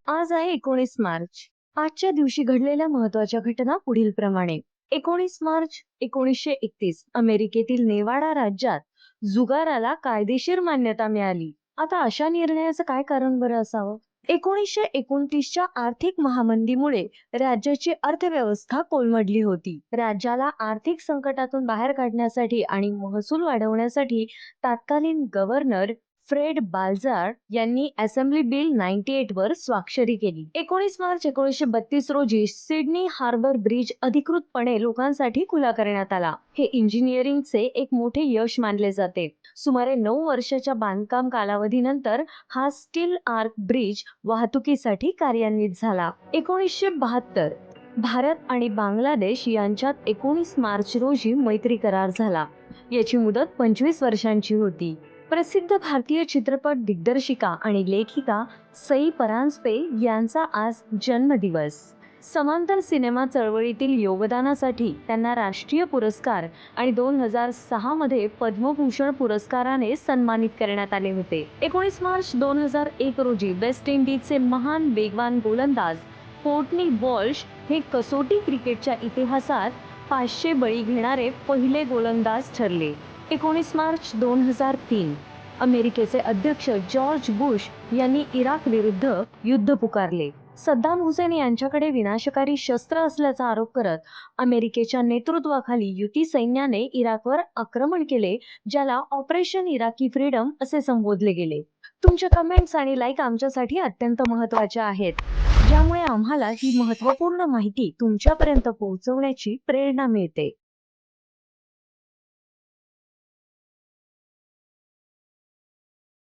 आज आहे 19 मार्च. आजच्या दिवशी घडलेल्या महत्वाच्या घटना पुढील प्रमाणे. 19 मार्च 1931 अमेरिकेतील नेवाडा राज्यात जुगाराला कायदेशीर मान्यता मिळाली. आता अशा निर्णयाचं काय कारण बरं असावं? 1929च्या आर्थिक महामंदीमुळे राज्याची अर्थव्यवस्था कोलमडली होती. राज्याला आर्थिक संकटातून बाहेर काढण्यासाठी आणि महसूल वाढवण्यासाठी तत्कालीन गव्हर्नर फ्रेड बाल्झार यांनी असेंब्ली बिल 98 वर स्वाक्षरी केली. 19 मार्च 1932 रोजी सिडनी हार्बर ब्रिज अधिकृतपणे लोकांसाठी खुला करण्यात आला. हे इंजिनिअरिंगचे एक मोठे यश मानले जाते. सुमारे 9 वर्षाच्या बांधकाम कालावधीनंतर हा स्टील आर्क ब्रिज वाहतुकीसाठी कार्यान्वित झाला. 1972 भारत आणि बांगलादेश यांच्यात 19 मार्च रोजी मैत्री करार झाला. याची मुदत 25 वर्षांची होती. प्रसिद्ध भारतीय चित्रपट दिग्दर्शिका आणि लेखिका सई परांजपे यांचा आज जन्मदिवस. समांतर सिनेमा चळवळीतील योगदानासाठी त्यांना राष्ट्रीय पुरस्कार आणि 2006 मध्ये पद्मभूषण पुरस्काराने सन्मानित करण्यात आले होते. 19 मार्च 2001 रोजी वेस्ट इंडीजचे महान वेगवान गोलंदाज कोर्टनी वॉल्श हे कसोटी क्रिकेटच्या इतिहासात 500 बळी घेणारे पहिले गोलंदाज ठरले. 19 मार्च 2003 अमेरिकेचे अध्यक्ष जॉर्ज बुश यांनी इराक विरुद्ध युद्ध पुकारले. सद्दाम हुसेन यांच्याकडे विनाशकारी शस्त्र असल्याचा आरोप करत अमेरिकेच्या नेतृत्वाखाली युती सैन्याने इराकवर आक्रमण केले, ज्याला ऑपरेशन इराकी फ्रीडम असे संबोधले गेले. तुमच्या कमेंट्स आणि लाईक आमच्यासाठी अत्यंत महत्त्वाच्या आहेत, ज्यामुळे आम्हाला ही महत्त्वपूर्ण माहिती तुमच्यापर्यंत पोहोचवण्याची प्रेरणा मिळते.